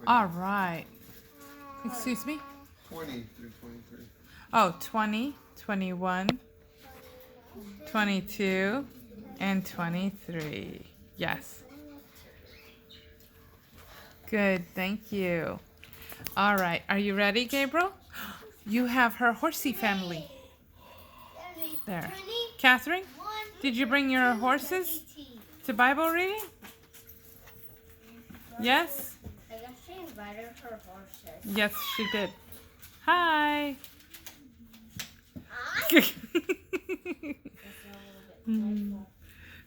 All right. Excuse me? 20 through 23. Oh, 20, 21, 22, and 23. Yes. Good. Thank you. All right. Are you ready, Gabriel? You have her horsey family. There. Catherine, did you bring your horses to Bible reading? Yes? I guess she invited her horses. Yes, she did. Hi.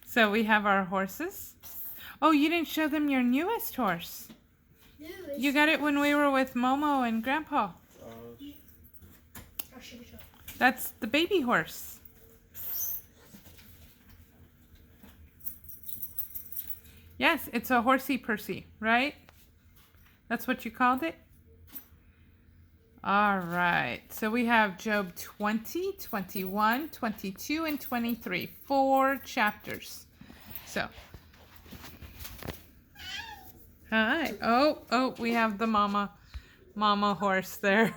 So we have our horses. Oh, you didn't show them your newest horse. You got it when we were with Momo and Grandpa. That's the baby horse. Yes, it's a horsey Percy, right? That's what you called it? All right. So we have Job 20, 21, 22, and 23. 4 chapters. So. Hi. Oh, we have the mama horse there.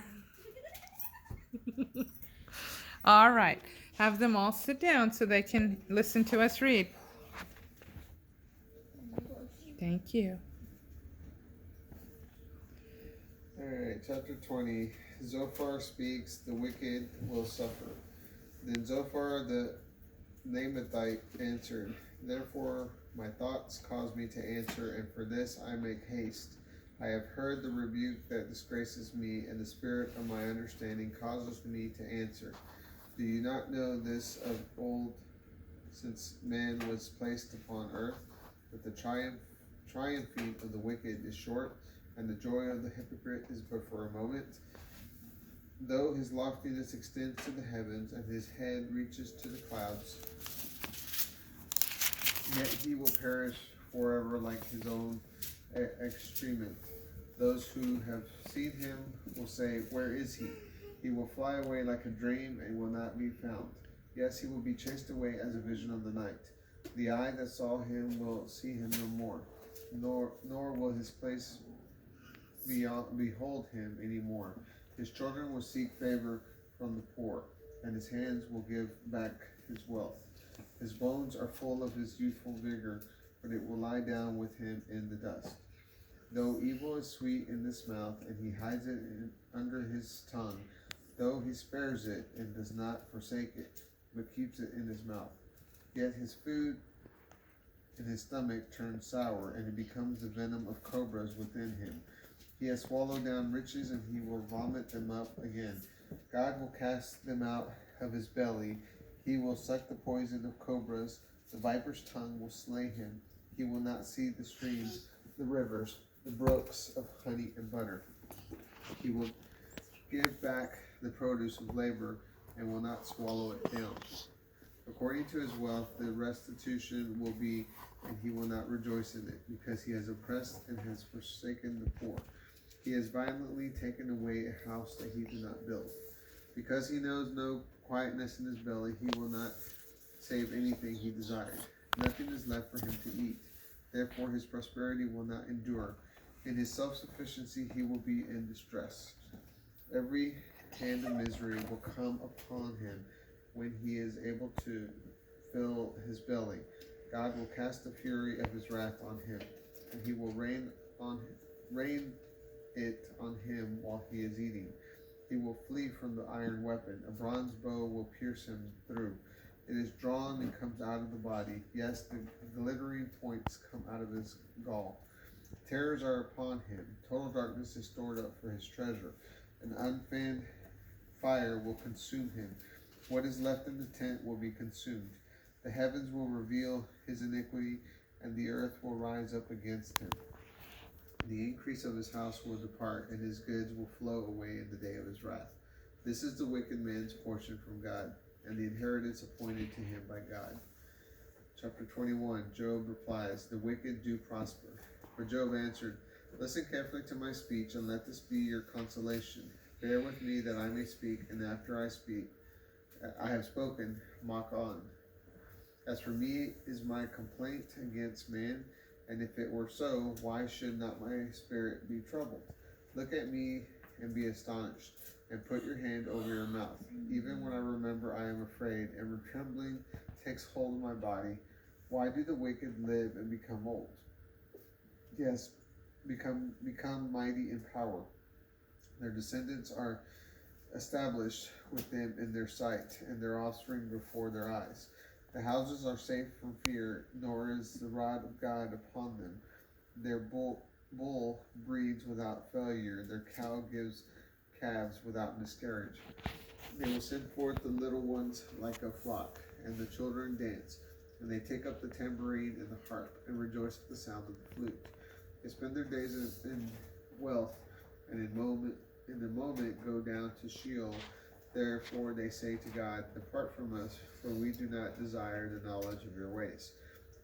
All right. Have them all sit down so they can listen to us read. Thank you. Alright, chapter 20. Zophar speaks, the wicked will suffer. Then Zophar the Naamathite answered, Therefore my thoughts cause me to answer, and for this I make haste. I have heard the rebuke that disgraces me, and the spirit of my understanding causes me to answer. Do you not know this of old, since man was placed upon earth, that the triumphing of the wicked is short, and the joy of the hypocrite is but for a moment? Though his loftiness extends to the heavens, and his head reaches to the clouds, yet he will perish forever like his own excrement. Those who have seen him will say, Where is he? He will fly away like a dream and will not be found. Yes, he will be chased away as a vision of the night. The eye that saw him will see him no more, nor will his place behold him any more. His children will seek favor from the poor, and his hands will give back his wealth. His bones are full of his youthful vigor, but it will lie down with him in the dust. Though evil is sweet in his mouth, and he hides it under his tongue, though he spares it and does not forsake it, but keeps it in his mouth, yet his food in his stomach turns sour, and it becomes the venom of cobras within him. He has swallowed down riches, and he will vomit them up again. God will cast them out of his belly. He will suck the poison of cobras. The viper's tongue will slay him. He will not see the streams, the rivers, the brooks of honey and butter. He will give back the produce of labor and will not swallow it down. According to his wealth, the restitution will be, and he will not rejoice in it, because he has oppressed and has forsaken the poor. He has violently taken away a house that he did not build. Because he knows no quietness in his belly, he will not save anything he desired. Nothing is left for him to eat. Therefore his prosperity will not endure. In his self-sufficiency he will be in distress. Every hand of misery will come upon him when he is able to fill his belly. God will cast the fury of his wrath on him, and he will rain it on him while he is eating. He will flee from the iron weapon. A bronze bow will pierce him through. It is drawn and comes out of the body. Yes, the glittering points come out of his gall. Terrors are upon him. Total darkness is stored up for his treasure. An unfanned fire will consume him. What is left in the tent will be consumed. The heavens will reveal his iniquity, and the earth will rise up against him. The increase of his house will depart, and his goods will flow away in the day of his wrath. This is the wicked man's portion from God, and the inheritance appointed to him by God. Chapter 21, Job replies, The wicked do prosper. For Job answered, Listen carefully to my speech, and let this be your consolation. Bear with me that I may speak, and after I have spoken, mock on. As for me is my complaint against man, And if it were so, why should not my spirit be troubled? Look at me and be astonished, and put your hand over your mouth. Even when I remember, I am afraid, and trembling takes hold of my body. Why do the wicked live and become old? Yes, become mighty in power. Their descendants are established with them in their sight, and their offspring before their eyes. The houses are safe from fear, nor is the rod of God upon them. Their bull breeds without failure, their cow gives calves without miscarriage. They will send forth the little ones like a flock, and the children dance, and they take up the tambourine and the harp, and rejoice at the sound of the flute. They spend their days in wealth, and in a moment go down to Sheol. Therefore they say to God, depart from us, for we do not desire the knowledge of your ways.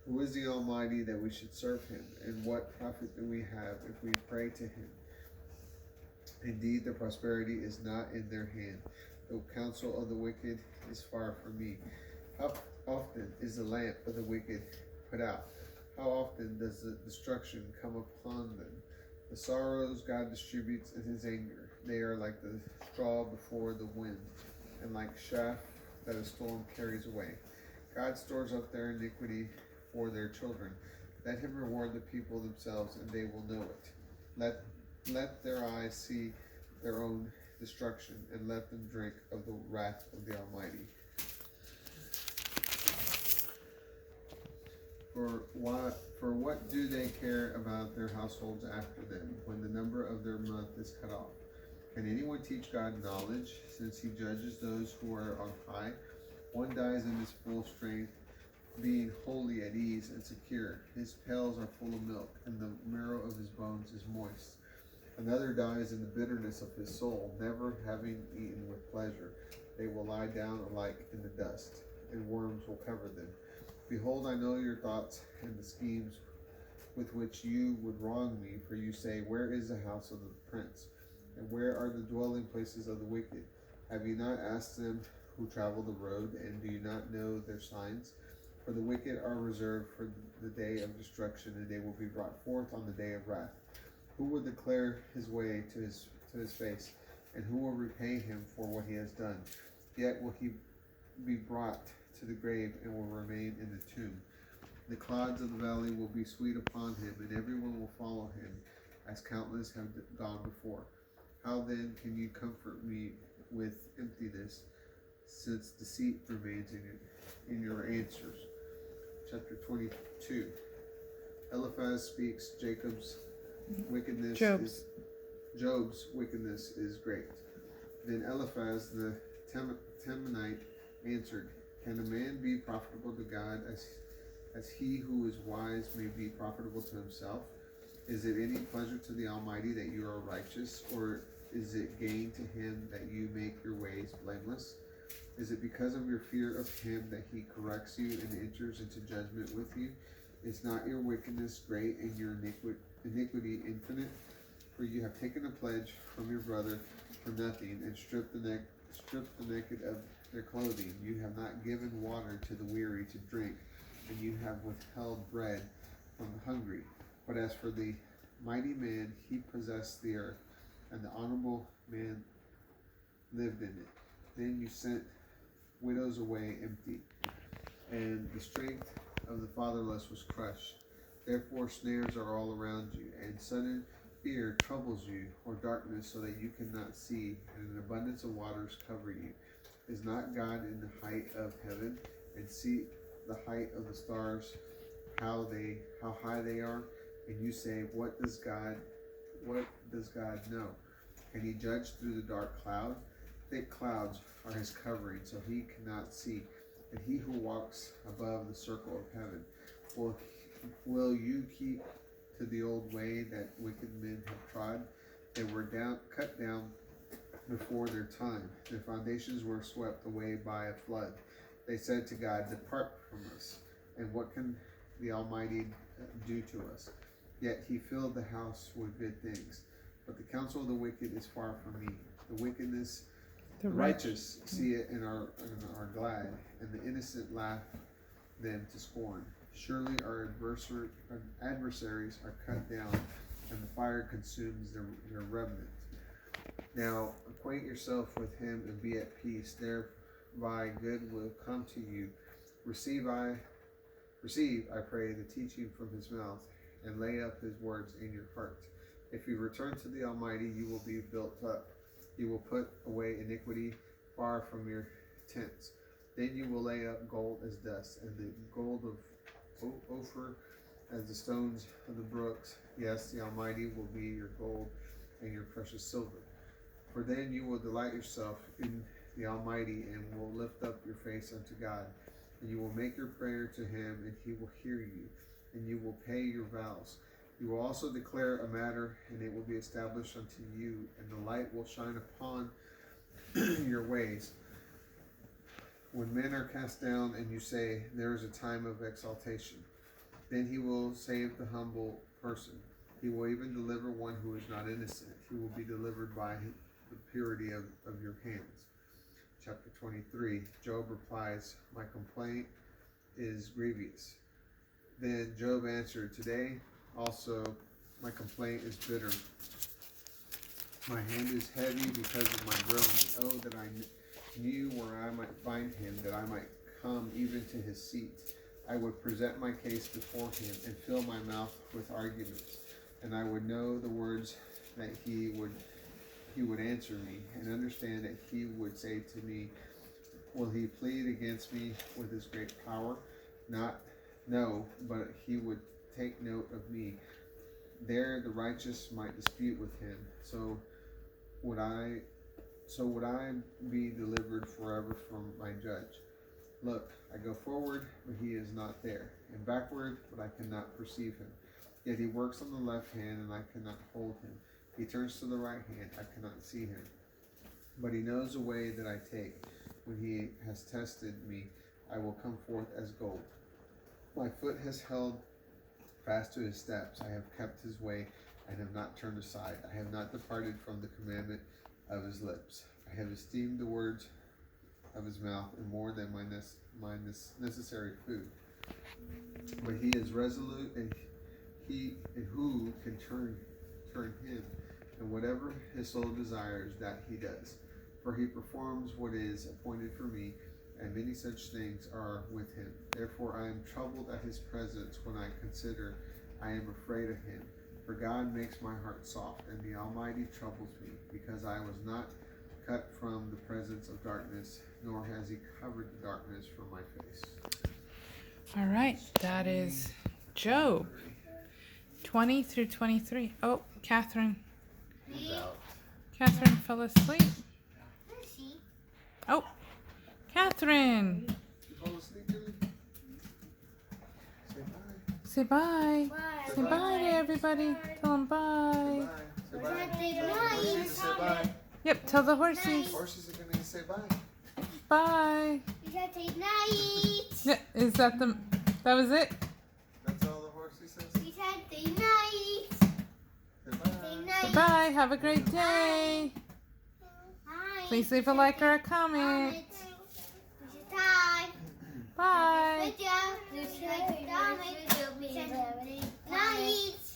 Who is the Almighty that we should serve him? And what profit do we have if we pray to him? Indeed, the prosperity is not in their hand. The counsel of the wicked is far from me. How often is the lamp of the wicked put out? How often does the destruction come upon them? The sorrows God distributes in his anger. They are like the straw before the wind, and like chaff that a storm carries away. God stores up their iniquity for their children. Let him reward the people themselves, and they will know it. Let their eyes see their own destruction, and let them drink of the wrath of the Almighty. For what do they care about their households after them, when the number of their month is cut off? Can anyone teach God knowledge, since he judges those who are on high? One dies in his full strength, being wholly at ease and secure. His pails are full of milk, and the marrow of his bones is moist. Another dies in the bitterness of his soul, never having eaten with pleasure. They will lie down alike in the dust, and worms will cover them. Behold, I know your thoughts and the schemes with which you would wrong me, for you say, where is the house of the prince? And where are the dwelling places of the wicked? Have you not asked them who travel the road, and do you not know their signs? For the wicked are reserved for the day of destruction, and they will be brought forth on the day of wrath. Who will declare his way to his face, and who will repay him for what he has done? Yet will he be brought to the grave, and will remain in the tomb. The clods of the valley will be sweet upon him, and everyone will follow him, as countless have gone before. How then can you comfort me with emptiness, since deceit remains in your answers? Chapter 22. Eliphaz speaks Job's wickedness is great. Then Eliphaz the Temanite answered, can a man be profitable to God as he who is wise may be profitable to himself? Is it any pleasure to the Almighty that you are righteous, or is it gain to him that you make your ways blameless? Is it because of your fear of him that he corrects you and enters into judgment with you? Is not your wickedness great and your iniquity infinite? For you have taken a pledge from your brother for nothing, and stripped the naked of their clothing. You have not given water to the weary to drink, and you have withheld bread from the hungry. But as for the mighty man, he possessed the earth, and the honorable man lived in it. Then you sent widows away empty, and the strength of the fatherless was crushed. Therefore snares are all around you, and sudden fear troubles you, or darkness, so that you cannot see, and an abundance of waters cover you. Is not God in the height of heaven, and see the height of the stars, how high they are? And you say, what does God know? Can he judge through the dark cloud? Thick clouds are his covering, so he cannot see. And he who walks above the circle of heaven, will you keep to the old way that wicked men have trod? They were cut down before their time. Their foundations were swept away by a flood. They said to God, depart from us. And what can the Almighty do to us? Yet he filled the house with good things. But the counsel of the wicked is far from me. The righteous see it and are glad, and the innocent laugh them to scorn. Surely our adversaries are cut down, and the fire consumes their remnant. Now acquaint yourself with him and be at peace. Thereby good will come to you. Receive, I pray, the teaching from his mouth, and lay up his words in your heart. If you return to the Almighty, you will be built up. You will put away iniquity far from your tents. Then you will lay up gold as dust, and the gold of Ophir as the stones of the brooks. Yes, the Almighty will be your gold and your precious silver. For then you will delight yourself in the Almighty, and will lift up your face unto God. And you will make your prayer to him, and he will hear you, and you will pay your vows. You will also declare a matter, and it will be established unto you, and the light will shine upon your ways. When men are cast down, and you say, there is a time of exaltation, then he will save the humble person. He will even deliver one who is not innocent. He will be delivered by the purity of your hands. Chapter 23. Job replies, my complaint is grievous. Then Job answered, today also my complaint is bitter. My hand is heavy because of my groaning. Oh, that I knew where I might find him, that I might come even to his seat. I would present my case before him and fill my mouth with arguments, and I would know the words that he would answer me, and understand that he would say to me, will he plead against me with his great power? No, but he would take note of me. There the righteous might dispute with him. So would I be delivered forever from my judge. Look, I go forward, but he is not there, and backward, but I cannot perceive him. Yet he works on the left hand, and I cannot hold him. He turns to the right hand, I cannot see him. But he knows the way that I take. When he has tested me, I will come forth as gold. My foot has held fast to his steps. I have kept his way and have not turned aside. I have not departed from the commandment of his lips. I have esteemed the words of his mouth and more than my necessary food. But he is resolute, and who can turn him? And whatever his soul desires, that he does. For he performs what is appointed for me, and many such things are with him. Therefore I am troubled at his presence. When I consider, I am afraid of him. For God makes my heart soft, and the Almighty troubles me, because I was not cut from the presence of darkness, nor has he covered the darkness from my face. All right, that is Job 20 through 23. Oh, Catherine fell asleep. Oh, Catherine. You fall asleep, Julie? Say Say bye. bye. Bye. Say bye to everybody. Tell them bye. Say bye. Horses, say bye. Yep, tell the horses. Horses are gonna say bye. Bye. We gotta say night. Yeah, is that was it? That's all the horses says. We said say night. Say bye. Say night. Bye. Have a great day. Bye. Please leave a like or a comment. We should die. Bye. Good job. We should die. Night.